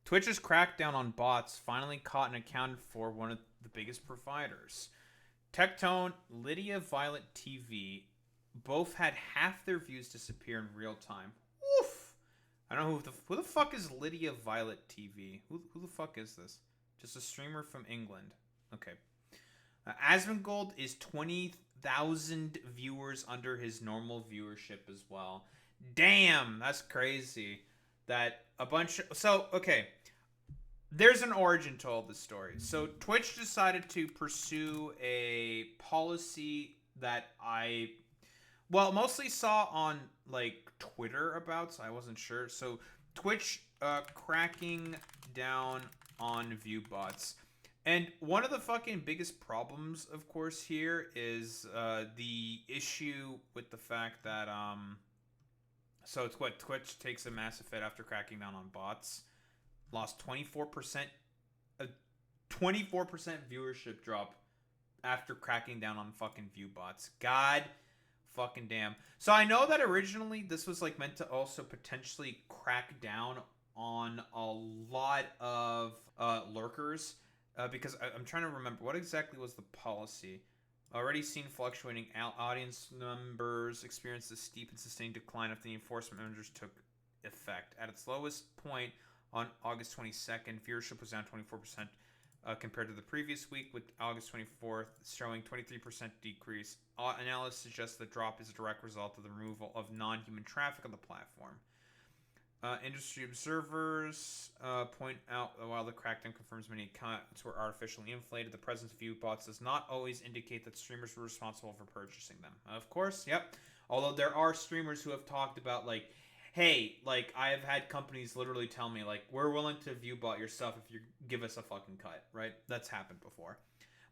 Twitch's crackdown on bots finally caught and accounted for one of the biggest providers. Tectone, Lydia Violet TV both had half their views disappear in real time. Woof! I don't know who the fuck is Lydia Violet TV? Who the fuck is this? Just a streamer from England. Okay. Asmongold is 20,000 viewers under his normal viewership as well. Damn, that's crazy. That a bunch of... So, okay. There's an origin to all this story. So, Twitch decided to pursue a policy that I... Well, mostly saw on, like, Twitter about, so I wasn't sure. So, Twitch cracking down on view bots. And one of the fucking biggest problems, of course, here is the issue with the fact that, so it's what, Twitch takes a massive hit after cracking down on bots. Lost 24%, a 24% viewership drop after cracking down on fucking view bots. God fucking damn. So I know that originally this was like meant to also potentially crack down on a lot of lurkers. Because I'm trying to remember, what exactly was the policy? Already seen fluctuating audience numbers, experienced a steep and sustained decline after the enforcement measures took effect. At its lowest point on August 22nd, viewership was down 24% compared to the previous week, with August 24th showing 23% decrease. Analysis suggests the drop is a direct result of the removal of non-human traffic on the platform. Industry observers point out that while the crackdown confirms many accounts were artificially inflated, the presence of view bots does not always indicate that streamers were responsible for purchasing them. Of course, yep. Although there are streamers who have talked about, like, hey, like, I have had companies literally tell me, like, we're willing to view bot your stuff if you give us a fucking cut, right? That's happened before.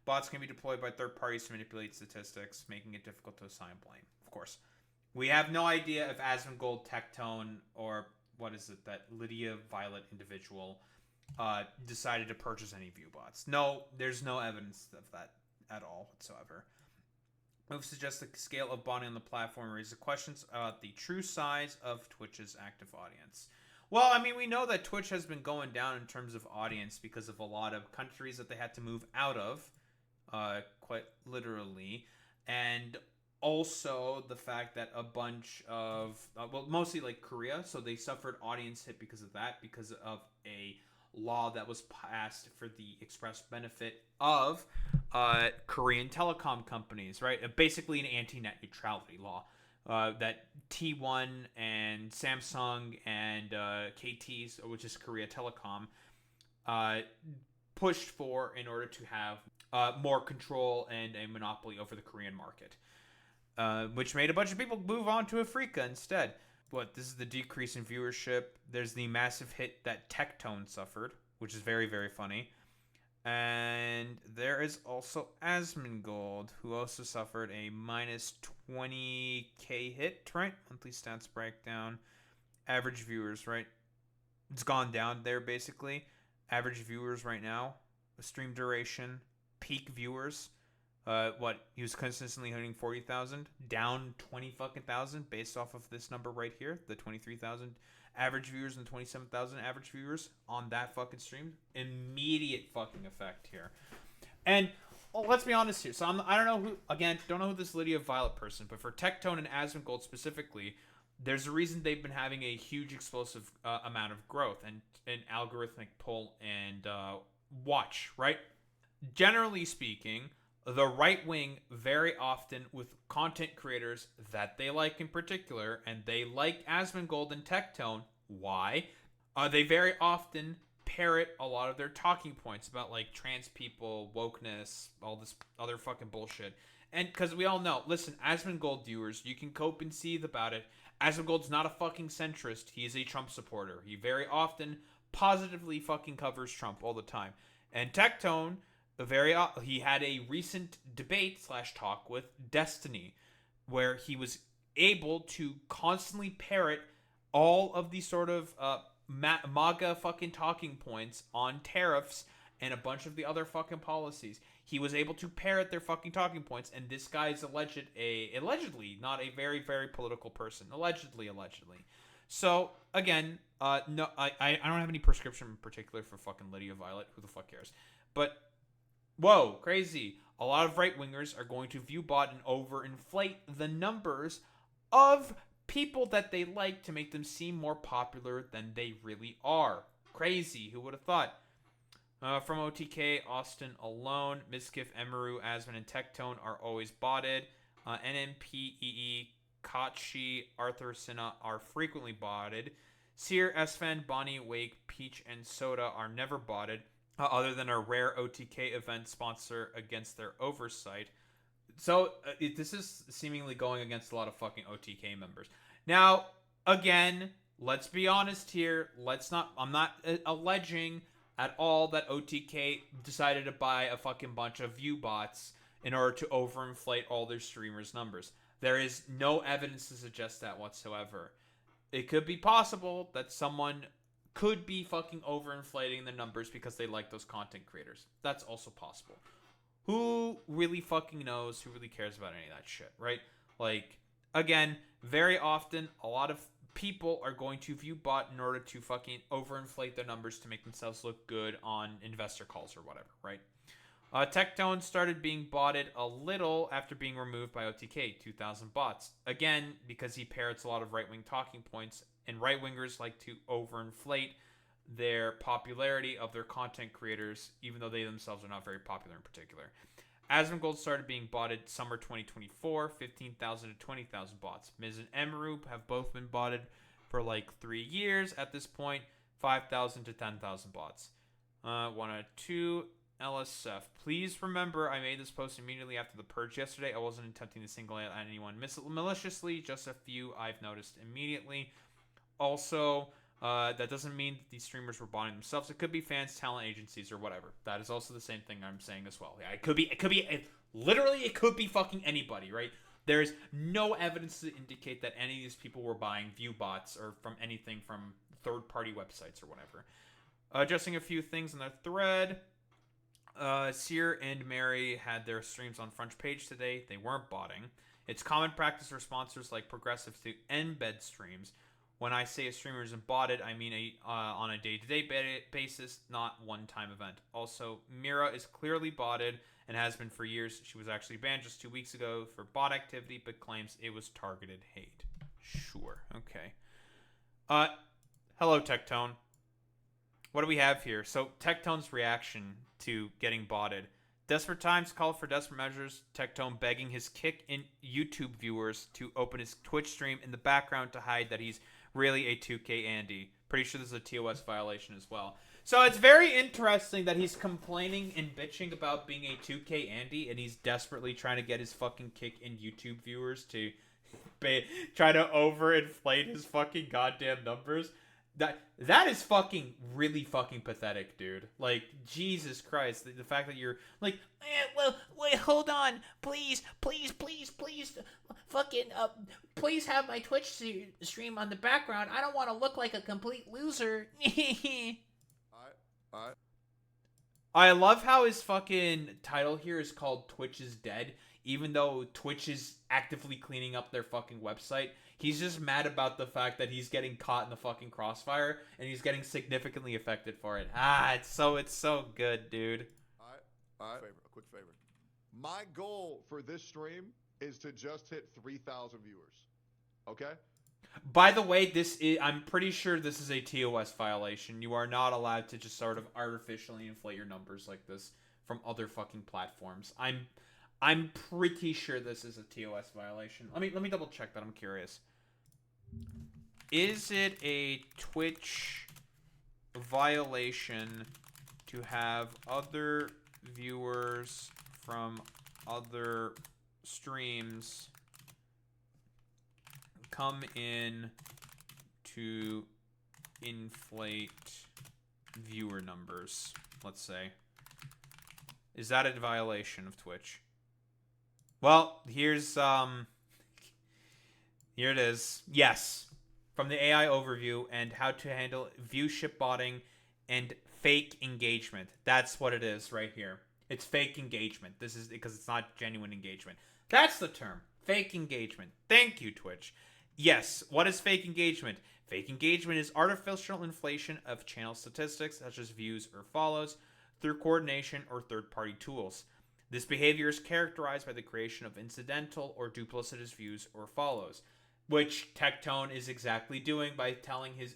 Bots can be deployed by third parties to manipulate statistics, making it difficult to assign blame. Of course. We have no idea if Asmongold, Tectone, or what is it, that Lydia Violet individual decided to purchase any view bots. No, there's no evidence of that at all whatsoever. It suggests the scale of botting on the platform raises questions about the true size of Twitch's active audience. Well, I mean, we know that Twitch has been going down in terms of audience because of a lot of countries that they had to move out of, quite literally, and also the fact that a bunch of, well, mostly like Korea, so they suffered audience hit because of that, because of a law that was passed for the express benefit of Korean telecom companies, right? Basically an anti-net neutrality law that T1 and Samsung and KT, which is Korea Telecom, pushed for in order to have more control and a monopoly over the Korean market. Which made a bunch of people move on to Afrika instead. But this is the decrease in viewership. There's the massive hit that Tectone suffered, which is very, very funny. And there is also Asmongold, who also suffered a minus 20k hit, right? Monthly stats breakdown. Average viewers, right? It's gone down there, basically. Average viewers right now. Stream duration. Peak viewers. He was consistently hitting 40,000, down 20 fucking thousand based off of this number right here, the 23,000 average viewers and 27,000 average viewers on that fucking stream. Immediate fucking effect here. And let's be honest here. So I don't know who this Lydia Violet person, but for Tectone and Asmongold specifically, there's a reason they've been having a huge explosive amount of growth and an algorithmic pull and watch, right? Generally speaking, the right wing very often with content creators that they like in particular, and they like Asmongold and Tectone. Why? They very often parrot a lot of their talking points about like trans people, wokeness, all this other fucking bullshit. And because we all know, listen, Asmongold viewers, you can cope and seethe about it. Asmongold's not a fucking centrist. He is a Trump supporter. He very often positively fucking covers Trump all the time. And Tectone, he had a recent debate / talk with Destiny, where he was able to constantly parrot all of these sort of MAGA fucking talking points on tariffs and a bunch of the other fucking policies. He was able to parrot their fucking talking points, and this guy is allegedly not a very, very political person. Allegedly. So, again, No, I don't have any prescription in particular for fucking Lydia Violet. Who the fuck cares? But whoa, crazy. A lot of right-wingers are going to viewbot and overinflate the numbers of people that they like to make them seem more popular than they really are. Crazy. Who would have thought? From OTK, Austin alone, Miskiff, Emeru, Asmon, and Tectone are always botted. NMPEE, Kachi, Arthur Sinha are frequently botted. Seer, Esfan, Bonnie, Wake, Peach, and Soda are never botted, other than a rare OTK event sponsor against their oversight. So this is seemingly going against a lot of fucking OTK members. Now, again, let's be honest here. I'm not alleging at all that OTK decided to buy a fucking bunch of view bots in order to overinflate all their streamers' numbers. There is no evidence to suggest that whatsoever. It could be possible that someone could be fucking overinflating the numbers because they like those content creators. That's also possible. Who really fucking knows? Who really cares about any of that shit, right? Like, again, very often, a lot of people are going to view bot in order to fucking overinflate their numbers to make themselves look good on investor calls or whatever, right? Tectone started being botted a little after being removed by OTK, 2,000 bots. Again, because he parrots a lot of right-wing talking points, and right-wingers like to overinflate their popularity of their content creators, even though they themselves are not very popular in particular. Asmongold started being botted summer 2024, 15,000 to 20,000 bots. Miz and Emeru have both been botted for like 3 years at this point, 5,000 to 10,000 bots. 102 LSF. Please remember, I made this post immediately after the purge yesterday. I wasn't attempting to single out anyone maliciously, just a few I've noticed immediately. Also, that doesn't mean that these streamers were botting themselves. It could be fans, talent agencies, or whatever. That is also the same thing I'm saying as well. Yeah, it could be literally, it could be fucking anybody, right? There's no evidence to indicate that any of these people were buying view bots or from anything from third-party websites or whatever. Adjusting a few things in their thread. Seer and Mary had their streams on front page today. They weren't botting. It's common practice for sponsors like Progressive to embed streams. When I say a streamer isn't botted, I mean on a day-to-day basis, not one-time event. Also, Mira is clearly botted and has been for years. She was actually banned just 2 weeks ago for bot activity, but claims it was targeted hate. Sure, okay. Hello, Tectone. What do we have here? So, Tectone's reaction to getting botted. Desperate times call for desperate measures. Tectone begging his kick in YouTube viewers to open his Twitch stream in the background to hide that he's really a 2K Andy. Pretty sure this is a TOS violation as well. So it's very interesting that he's complaining and bitching about being a 2K Andy, and he's desperately trying to get his fucking kick in YouTube viewers to try to overinflate his fucking goddamn numbers. That is fucking really fucking pathetic, dude. Like, Jesus Christ, the fact that you're like, well, wait, hold on, please, fucking, please have my Twitch stream on the background. I don't want to look like a complete loser. I love how his fucking title here is called Twitch is Dead, even though Twitch is actively cleaning up their fucking website. He's just mad about the fact that he's getting caught in the fucking crossfire and he's getting significantly affected for it. It's so good, dude. All right. A quick favor. My goal for this stream is to just hit 3,000 viewers. Okay? By the way, I'm pretty sure this is a TOS violation. You are not allowed to just sort of artificially inflate your numbers like this from other fucking platforms. I'm pretty sure this is a TOS violation. Let me double check that. I'm curious. Is it a Twitch violation to have other viewers from other streams come in to inflate viewer numbers, let's say? Is that a violation of Twitch? Well, here it is. Yes. From the AI overview and how to handle viewership botting and fake engagement. That's what it is right here. It's fake engagement. This is because it's not genuine engagement. That's the term. Fake engagement. Thank you, Twitch. Yes, what is fake engagement? Fake engagement is artificial inflation of channel statistics, such as views or follows, through coordination or third party tools. This behavior is characterized by the creation of incidental or duplicitous views or follows, which Tectone is exactly doing by telling his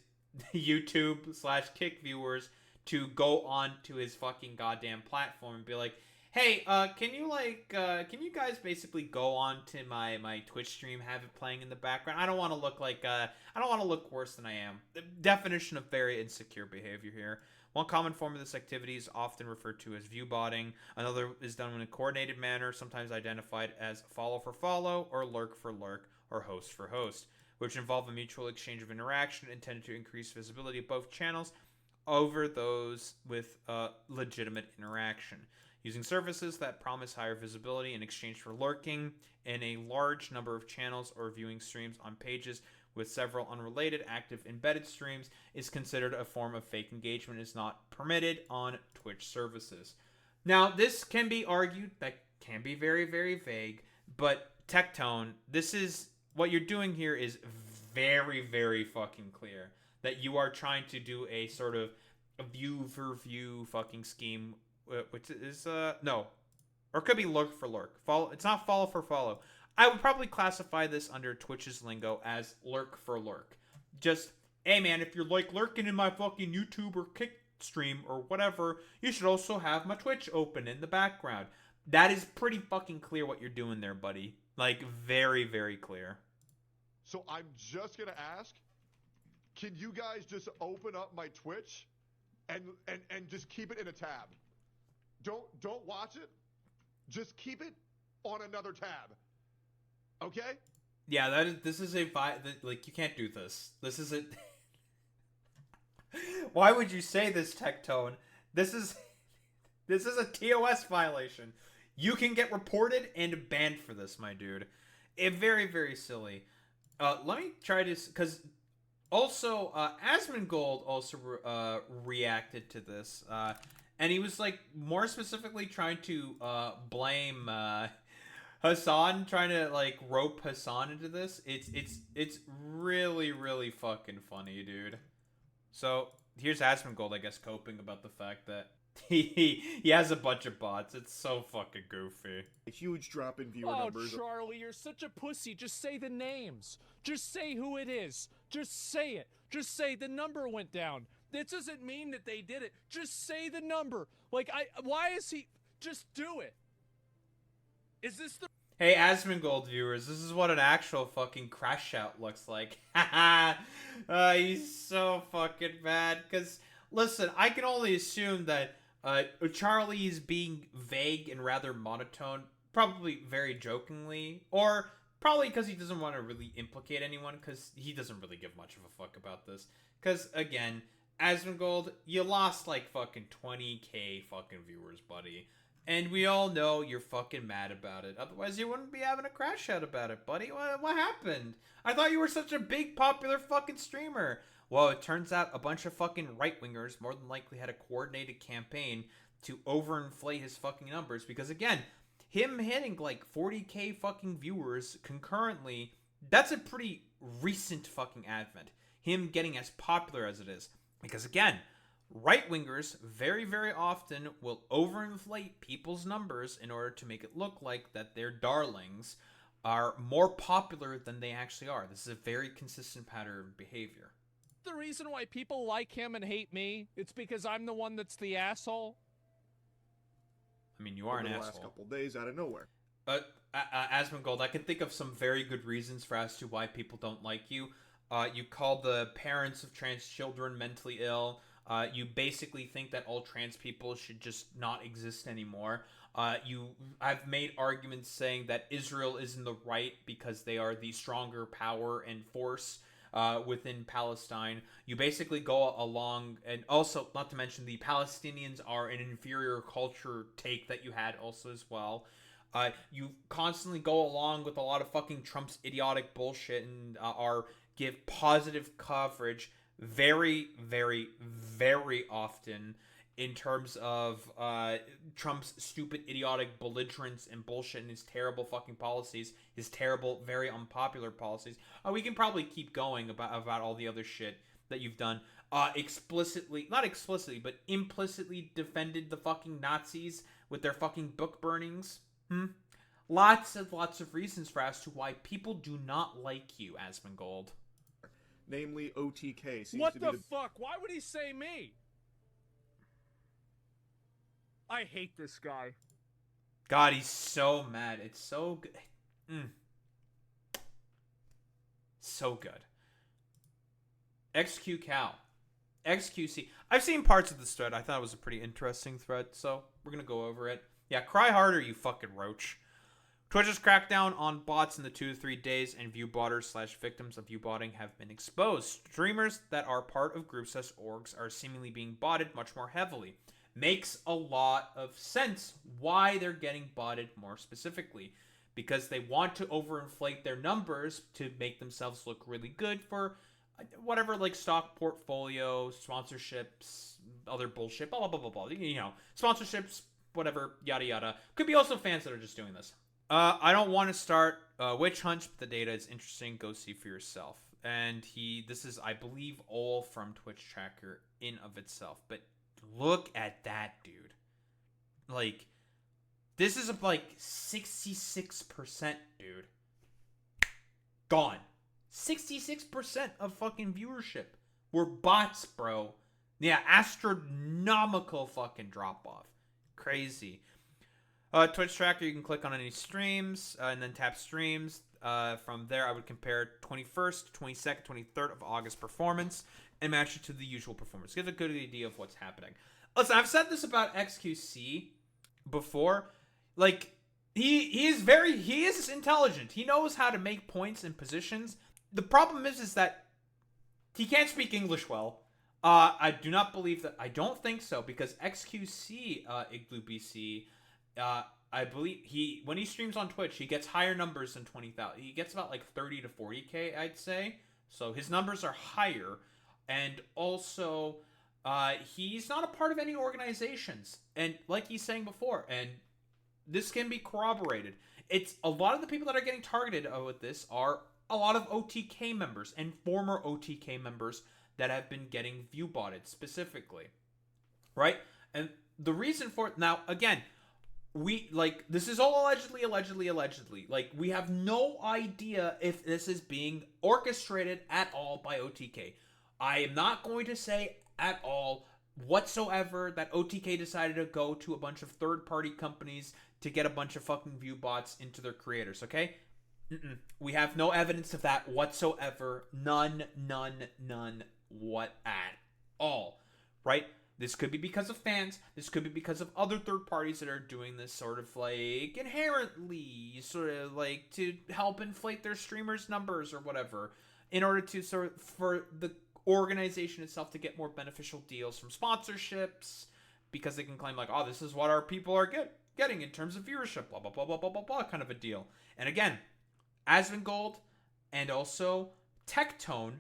YouTube/Kick viewers to go on to his fucking goddamn platform and be like, hey, can you guys basically go on to my Twitch stream, have it playing in the background? I don't want to look like, I don't want to look worse than I am. The definition of very insecure behavior here. One common form of this activity is often referred to as view botting. Another is done in a coordinated manner, sometimes identified as follow for follow, or lurk for lurk, or host for host, which involve a mutual exchange of interaction intended to increase visibility of both channels over those with legitimate interaction. Using services that promise higher visibility in exchange for lurking in a large number of channels or viewing streams on pages with several unrelated active embedded streams is considered a form of fake engagement and is not permitted on Twitch services. Now, this can be argued, that can be very, very vague, but Tectone, this is, what you're doing here is very, very fucking clear. That you are trying to do a sort of a view for view fucking scheme, which is, no. Or it could be lurk for lurk. Follow, it's not follow for follow. I would probably classify this under Twitch's lingo as lurk for lurk. Just, hey man, if you're like lurking in my fucking YouTube or Kick stream or whatever, you should also have my Twitch open in the background. That is pretty fucking clear what you're doing there, buddy. Like, very, very clear. So I'm just gonna ask, can you guys just open up my Twitch and just keep it in a tab? Don't watch it. Just keep it on another tab. Okay? Yeah, this is a like, you can't do this. This is a Why would you say this, Tectone? This is a TOS violation. You can get reported and banned for this, my dude. Very, very silly. Let me try this, because also, Asmongold also reacted to this, and he was, like, more specifically trying to blame Hassan, trying to, like, rope Hassan into this. It's really, really fucking funny, dude. So, here's Asmongold, I guess, coping about the fact that he has a bunch of bots. It's so fucking goofy. A huge drop in viewer numbers. Oh, Charlie, you're such a pussy. Just say the names. Just say who it is. Just say it. Just say the number went down. That doesn't mean that they did it. Just say the number. Like, why is he... Just do it. Is this the... Hey, Asmongold viewers, this is what an actual fucking crash out looks like. Haha. He's so fucking bad. Because, listen, I can only assume that Charlie is being vague and rather monotone, probably very jokingly, or probably because he doesn't want to really implicate anyone, because he doesn't really give much of a fuck about this. Because, again, Asmongold, you lost like fucking 20k fucking viewers, buddy. And we all know you're fucking mad about it. Otherwise, you wouldn't be having a crash out about it, buddy. What happened? I thought you were such a big, popular fucking streamer. Well, it turns out a bunch of fucking right-wingers more than likely had a coordinated campaign to overinflate his fucking numbers. Because, again, him hitting like 40k fucking viewers concurrently, that's a pretty recent fucking advent. Him getting as popular as it is. Because, again, right-wingers very, very often will overinflate people's numbers in order to make it look like that their darlings are more popular than they actually are. This is a very consistent pattern of behavior. The reason why people like him and hate me, it's because I'm the one that's the asshole. I mean, you are an asshole. Last couple days out of nowhere. Asmongold, I can think of some very good reasons for as to why people don't like you. You call the parents of trans children mentally ill. You basically think that all trans people should just not exist anymore. I've made arguments saying that Israel is in the right because they are the stronger power and force within Palestine. You basically go along, and also, not to mention, the Palestinians are an inferior culture take that you had also as well. You constantly go along with a lot of fucking Trump's idiotic bullshit and give positive coverage very, very, very often in terms of Trump's stupid, idiotic belligerence and bullshit and his terrible fucking policies, his terrible, very unpopular policies. We can probably keep going about all the other shit that you've done. Explicitly, not explicitly, but implicitly defended the fucking Nazis with their fucking book burnings. Lots of reasons as to why people do not like you, Asmongold. Namely, OTK seems What to be the fuck? Why would he say me? I hate this guy. God, he's so mad. It's so good. So good. XQC. I've seen parts of this thread. I thought it was a pretty interesting thread, so we're going to go over it. Yeah, cry harder, you fucking roach. Twitch's crackdown on bots in the 2 to 3 days, and viewbotters/victims of viewbotting have been exposed. Streamers that are part of groups as orgs are seemingly being botted much more heavily. Makes a lot of sense why they're getting botted more specifically. Because they want to overinflate their numbers to make themselves look really good for whatever, like stock portfolio, sponsorships, other bullshit, blah, blah, blah, blah, blah. You know, sponsorships, whatever, yada, yada. Could be also fans that are just doing this. I don't want to start a witch hunt, but the data is interesting. Go see for yourself. And this is, I believe, all from Twitch Tracker in of itself. But look at that, dude. Like, this is like 66%, dude. Gone. 66% of fucking viewership were bots, bro. Yeah, astronomical fucking drop off. Crazy. Twitch Tracker, you can click on any streams and then tap streams. From there, I would compare 21st, 22nd, 23rd of August performance and match it to the usual performance. Give a good idea of what's happening. Listen, I've said this about XQC before. Like, he is intelligent. He knows how to make points and positions. The problem is that he can't speak English well. I do not believe that. I don't think so, because XQC, Igloo BC, I believe when he streams on Twitch, he gets higher numbers than 20,000. He gets about like 30 to 40K, I'd say. So his numbers are higher. And also, he's not a part of any organizations. And like he's saying before, and this can be corroborated. It's a lot of the people that are getting targeted with this are a lot of OTK members and former OTK members that have been getting view botted specifically. Right? And the reason for it, now, again, this is all allegedly. Like, we have no idea if this is being orchestrated at all by OTK. I am not going to say at all whatsoever that OTK decided to go to a bunch of third-party companies to get a bunch of fucking view bots into their creators, okay? We have no evidence of that whatsoever. None, what at all, right? This could be because of fans. This could be because of other third parties that are doing this sort of like inherently, sort of like to help inflate their streamers' numbers or whatever, in order to sort of, for the organization itself to get more beneficial deals from sponsorships, because they can claim like, oh, this is what our people are getting in terms of viewership, blah, blah, blah, blah, blah, blah, blah, kind of a deal. And again, Asmongold and also Tectone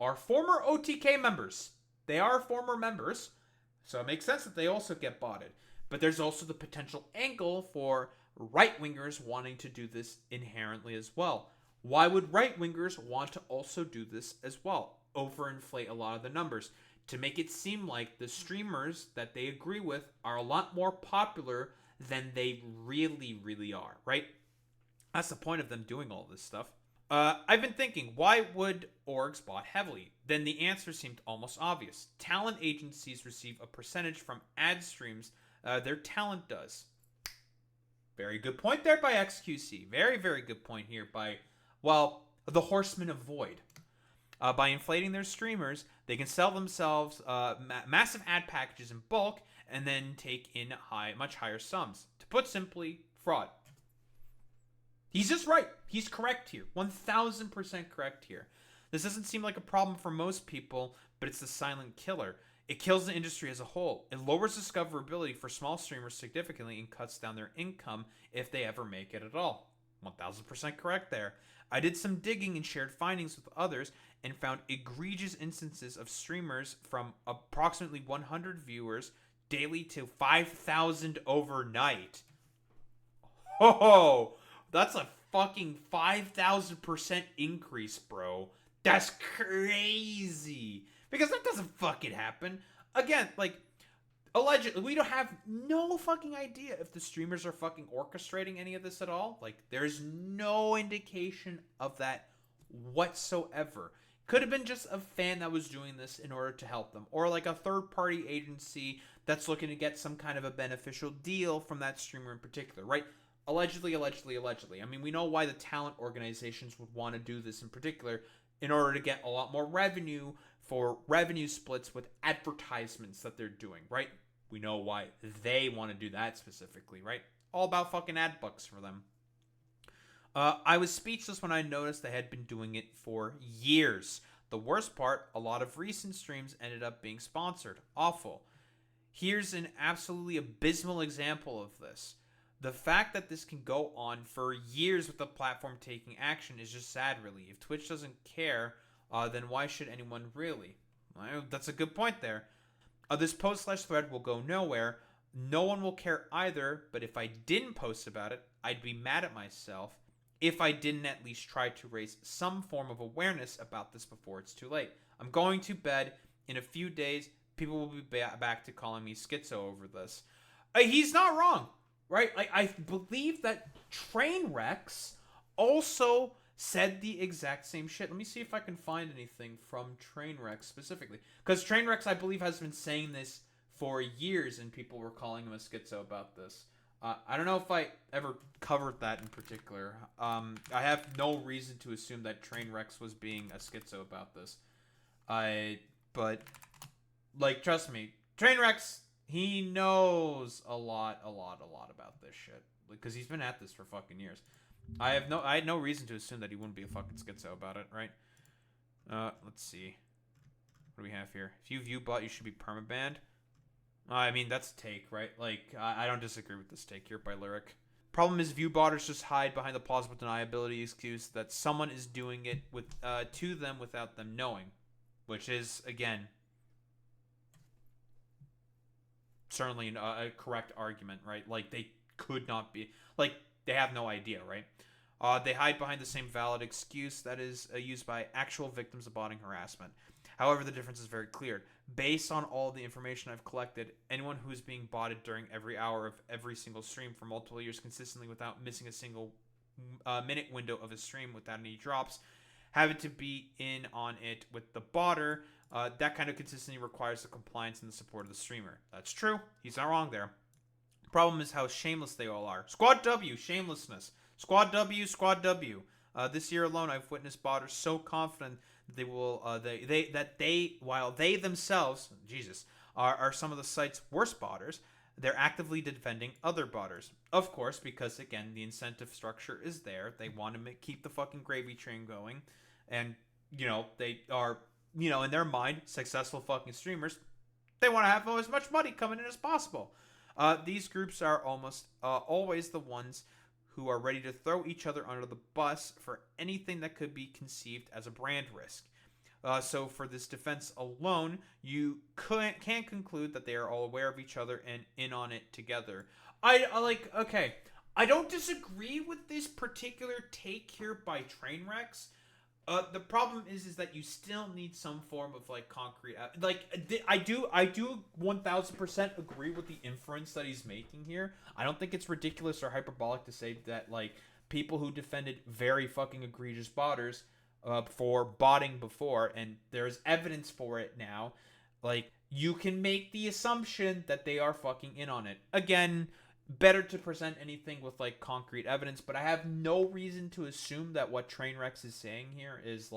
are former OTK members. They are former members. So it makes sense that they also get botted. But there's also the potential angle for right-wingers wanting to do this inherently as well. Why would right-wingers want to also do this as well? Overinflate a lot of the numbers to make it seem like the streamers that they agree with are a lot more popular than they really are, right? That's the point of them doing all this stuff. I've been thinking, why would orgs bot heavily? Then the answer seemed almost obvious. Talent agencies receive a percentage from ad streams their talent does. Very good point there by XQC. Very good point here by, well, the Horsemen of Void. By inflating their streamers, they can sell themselves massive ad packages in bulk and then take in much higher sums. To put simply, fraud. He's just right. He's correct here. 1000% correct here. This doesn't seem like a problem for most people, but it's the silent killer. It kills the industry as a whole. It lowers discoverability for small streamers significantly and cuts down their income if they ever make it at all. 1000% correct there. I did some digging and shared findings with others and found egregious instances of streamers from approximately 100 viewers daily to 5,000 overnight. Oh, that's a fucking 5,000% increase, bro. That's crazy. Because that doesn't fucking happen. Again, like, allegedly, we don't have no fucking idea if the streamers are fucking orchestrating any of this at all. Like, there's no indication of that whatsoever. Could have been just a fan that was doing this in order to help them. Or like a third-party agency that's looking to get some kind of a beneficial deal from that streamer in particular, right? Allegedly. I mean, we know why the talent organizations would want to do this in particular in order to get a lot more revenue for revenue splits with advertisements that they're doing, right? We know why they want to do that specifically, right? All about fucking ad bucks for them. I was speechless when I noticed they had been doing it for years. The worst part, a lot of recent streams ended up being sponsored. Awful. Here's an absolutely abysmal example of this. The fact that this can go on for years with the platform taking action is just sad, really. If Twitch doesn't care, then why should anyone really? Well, that's a good point there. This post/thread will go nowhere. No one will care either, but if I didn't post about it, I'd be mad at myself if I didn't at least try to raise some form of awareness about this before it's too late. I'm going to bed. In a few days, people will be back to calling me schizo over this. He's not wrong, right? Like, I believe that Trainwrecks also said the exact same shit. Let me see if I can find anything from Trainwrecks specifically. Because Trainwrecks, I believe, has been saying this for years, and people were calling him a schizo about this. I don't know if I ever covered that in particular. I have no reason to assume that Trainwrecks was being a schizo about this. But, like, trust me, Trainwrecks, he knows a lot about this shit. Because he's been at this for fucking years. I had no reason to assume that he wouldn't be a fucking schizo about it, right? Let's see. What do we have here? If you view bot, you should be permabanned. I mean, that's a take, right? Like, I don't disagree with this take here by Lyric. Problem is, view botters just hide behind the plausible deniability excuse that someone is doing it with to them without them knowing. Which is, again, certainly a correct argument, right? Like, they could not be... Like, they have no idea, right? They hide behind the same valid excuse that is used by actual victims of botting harassment. However, the difference is very clear. Based on all the information I've collected, anyone who is being botted during every hour of every single stream for multiple years consistently without missing a single minute window of a stream without any drops, having to be in on it with the botter, that kind of consistency requires the compliance and the support of the streamer. That's true. He's not wrong there. Problem is how shameless they all are. Squad W, shamelessness. Squad W, Squad W. This year alone, I've witnessed botters so confident that they will, while they themselves, Jesus, are some of the site's worst botters, they're actively defending other botters. Of course, because again, the incentive structure is there. They want to keep the fucking gravy train going, and they are, in their mind, successful fucking streamers. They want to have as much money coming in as possible. These groups are almost always the ones who are ready to throw each other under the bus for anything that could be conceived as a brand risk. So for this defense alone, you can conclude that they are all aware of each other and in on it together. Okay, I don't disagree with this particular take here by Trainwrecks. The problem is that you still need some form of concrete. I do 1000% agree with the inference that he's making here. I don't think it's ridiculous or hyperbolic to say that people who defended very fucking egregious botters for botting before, and there's evidence for it now. You can make the assumption that they are fucking in on it. Again, better to present anything with concrete evidence, but I have no reason to assume that what Trainwrecks is saying here is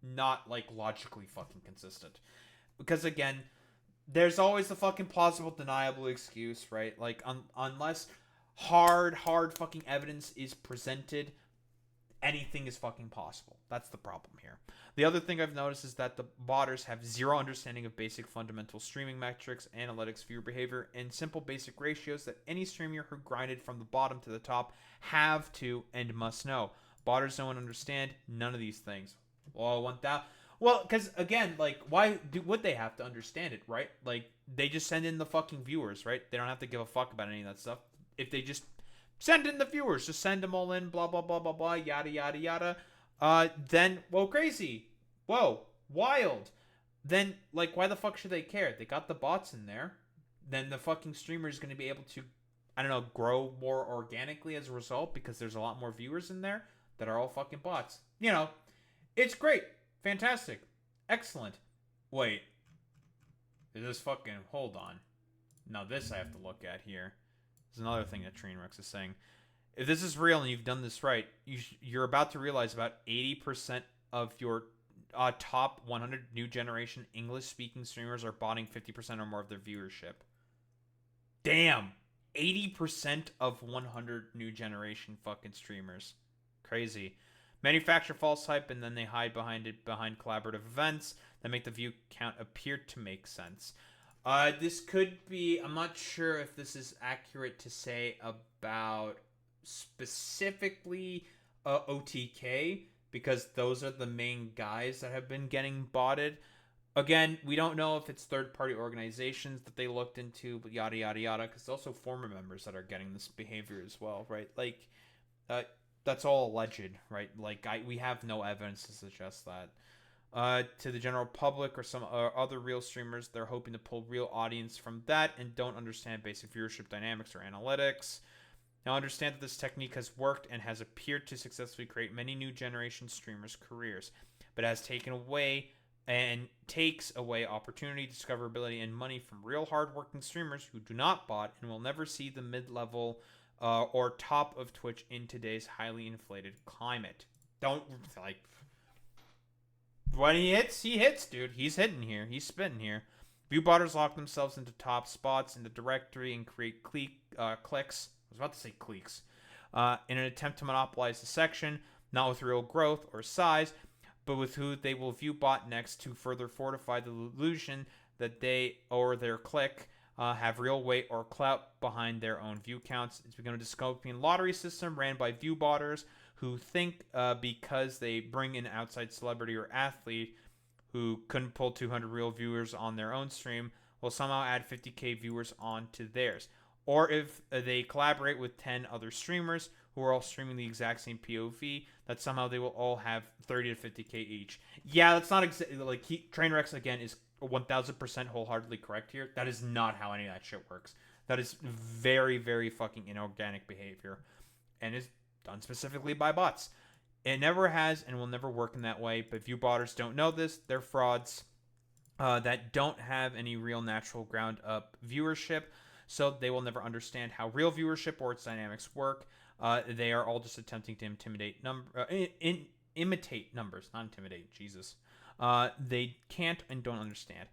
not logically fucking consistent. Because again, there's always the fucking plausible deniable excuse, right? Unless hard fucking evidence is presented, anything is fucking possible. That's the problem here. The other thing I've noticed is that the botters have zero understanding of basic fundamental streaming metrics, analytics, viewer behavior, and simple basic ratios that any streamer who grinded from the bottom to the top have to and must know. Botters don't understand none of these things. Well, 1,000. Well, because again, why would they have to understand it, right? they just send in the fucking viewers, right? They don't have to give a fuck about any of that stuff. If they just send in the viewers, just send them all in, blah, blah, blah, blah, blah, yada, yada, yada. Then, well, crazy. Whoa, wild. Then, like, why the fuck should they care? They got the bots in there. Then the fucking streamer is going to be able to, I don't know, grow more organically as a result because there's a lot more viewers in there that are all fucking bots. You know, it's great. Fantastic. Excellent. Wait. Is this fucking... Hold on. Now this I have to look at here. There's another thing that Trainwrecks is saying. If this is real and you've done this right, you're about to realize about 80% of your top 100 new generation English-speaking streamers are botting 50% or more of their viewership. Damn! 80% of 100 new generation fucking streamers. Crazy. Manufacture false hype and then they hide behind collaborative events that make the view count appear to make sense. This could be... I'm not sure if this is accurate to say about specifically OTK, because those are the main guys that have been getting botted. Again, we don't know if it's third-party organizations that they looked into, but yada, yada, yada, because also former members that are getting this behavior as well, right? Like, that's all alleged, right? Like, we have no evidence to suggest that. To the general public or some other real streamers, they're hoping to pull real audience from that and don't understand basic viewership dynamics or analytics. Now, understand that this technique has worked and has appeared to successfully create many new generation streamers' careers, but has taken away and takes away opportunity, discoverability, and money from real hardworking streamers who do not bot and will never see the mid-level or top of Twitch in today's highly inflated climate. Don't, like... When he hits, dude. He's hitting here. He's spitting here. Viewbotters lock themselves into top spots in the directory and create clicks. I was about to say cliques. In an attempt to monopolize the section, not with real growth or size, but with who they will view bot next to further fortify the illusion that they or their clique have real weight or clout behind their own view counts. It's become a dystopian lottery system ran by viewbotters who think because they bring in outside celebrity or athlete who couldn't pull 200 real viewers on their own stream will somehow add 50k viewers onto theirs. Or if they collaborate with 10 other streamers who are all streaming the exact same POV, that somehow they will all have 30 to 50k each. Yeah, that's not exactly... Like, Trainwrecks, again, is 1000% wholeheartedly correct here. That is not how any of that shit works. That is very, very fucking inorganic behavior. And is done specifically by bots. It never has and will never work in that way, but viewbotters don't know this. They're frauds that don't have any real natural ground up viewership, so they will never understand how real viewership or its dynamics work. They are all just attempting to imitate numbers, not intimidate. Jesus. They can't and don't understand.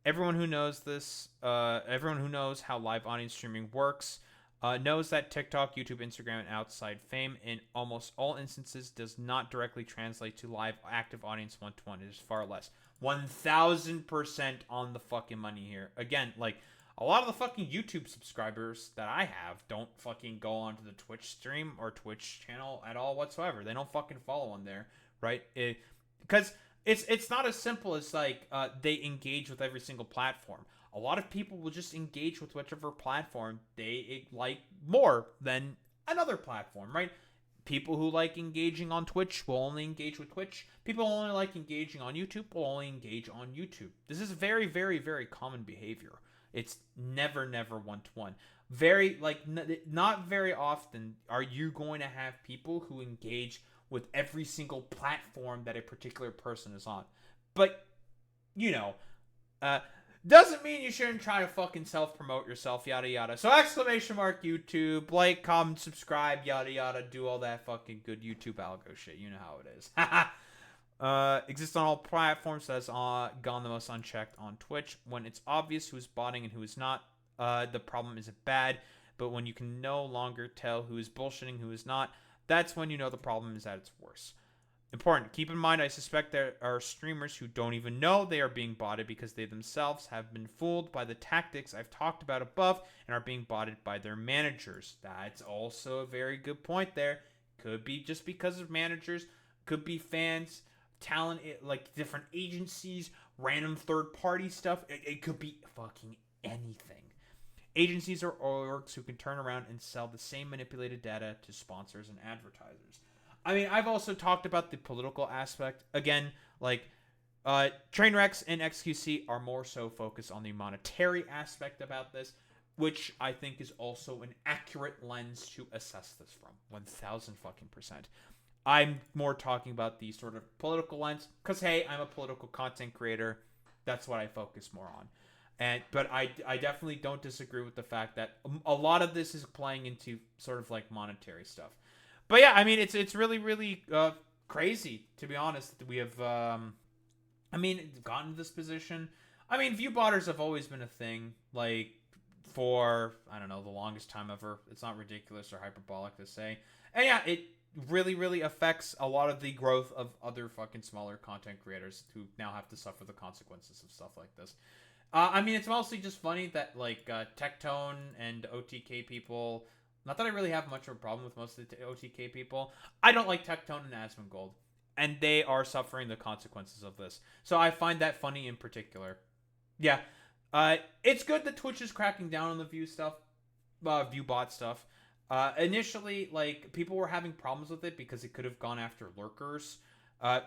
Everyone who knows this, everyone who knows how live audience streaming works, knows that TikTok, YouTube, Instagram, and outside fame in almost all instances does not directly translate to live active audience one-to-one. It is far less. 1000% on the fucking money here. Again, like, a lot of the fucking YouTube subscribers that I have don't fucking go onto the Twitch stream or Twitch channel at all whatsoever. They don't fucking follow on there, right? Because it's not as simple as, like, they engage with every single platform. A lot of people will just engage with whichever platform they like more than another platform, right? People who like engaging on Twitch will only engage with Twitch. People who only like engaging on YouTube will only engage on YouTube. This is very, very, very common behavior. It's never, never one-to-one. Very, like, not very often are you going to have people who engage with every single platform that a particular person is on. But, you know, doesn't mean you shouldn't try to fucking self-promote yourself, yada yada. So exclamation mark YouTube, like, comment, subscribe, yada yada, do all that fucking good YouTube algo shit. You know how it is. Exists on all platforms, so that's gone the most unchecked on Twitch. When it's obvious who's botting and who is not, the problem isn't bad. But when you can no longer tell who is bullshitting, who is not, that's when you know the problem is at its worst. Important. Keep in mind, I suspect there are streamers who don't even know they are being botted because they themselves have been fooled by the tactics I've talked about above and are being botted by their managers. That's also a very good point there. Could be just because of managers. Could be fans, talent, like different agencies, random third-party stuff. It could be fucking anything. Agencies are orgs who can turn around and sell the same manipulated data to sponsors and advertisers. I mean, I've also talked about the political aspect. Again, like, Trainwrecks and XQC are more so focused on the monetary aspect about this, which I think is also an accurate lens to assess this from. 1000%. I'm more talking about the sort of political lens, because, hey, I'm a political content creator. That's what I focus more on. But I definitely don't disagree with the fact that a lot of this is playing into sort of like monetary stuff. But yeah, I mean, it's really, really crazy, to be honest. We have, gotten to this position. I mean, view botters have always been a thing, like, for, I don't know, the longest time ever. It's not ridiculous or hyperbolic to say. And yeah, it really, really affects a lot of the growth of other fucking smaller content creators who now have to suffer the consequences of stuff like this. I mean, it's mostly just funny that, like, Tectone and OTK people... Not that I really have much of a problem with most of the OTK people. I don't like Tectone and Asmongold, and they are suffering the consequences of this. So I find that funny in particular. Yeah. It's good that Twitch is cracking down on the view bot stuff. Initially, like, people were having problems with it because it could have gone after lurkers,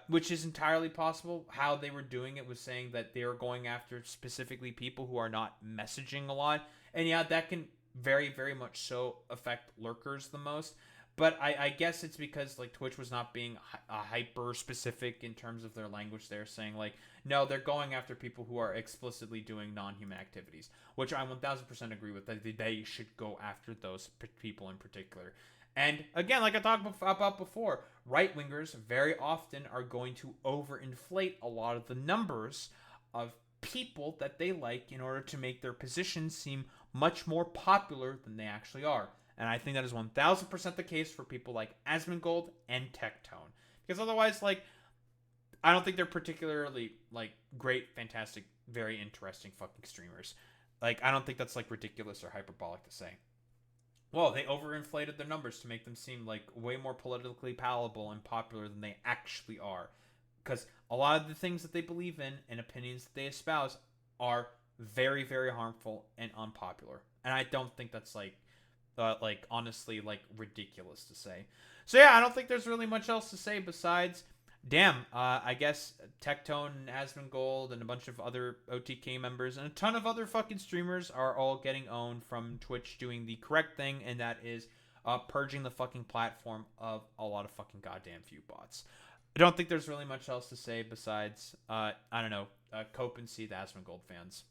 which is entirely possible. How they were doing it was saying that they were going after specifically people who are not messaging a lot. And yeah, that can very, very much so affect lurkers the most. But I guess it's because, like, Twitch was not being hyper specific in terms of their language. They're saying, like, no, they're going after people who are explicitly doing non-human activities, which I 1000% agree with, that they should go after those people in particular. And again, like I talked about before, right-wingers very often are going to overinflate a lot of the numbers of people that they like in order to make their positions seem much more popular than they actually are. And I think that is 1000% the case for people like Asmongold and Tectone. Because otherwise, like, I don't think they're particularly, like, great, fantastic, very interesting fucking streamers. Like, I don't think that's, like, ridiculous or hyperbolic to say. Well, they overinflated their numbers to make them seem like way more politically palatable and popular than they actually are. Because a lot of the things that they believe in and opinions that they espouse are very, very harmful and unpopular. And I don't think that's, like, honestly, like, ridiculous to say. So yeah, I don't think there's really much else to say besides, damn, I guess Tectone and Asmongold and a bunch of other OTK members and a ton of other fucking streamers are all getting owned from Twitch doing the correct thing, and that is purging the fucking platform of a lot of fucking goddamn view bots. I don't think there's really much else to say besides, I don't know, cope and see the Asmongold fans.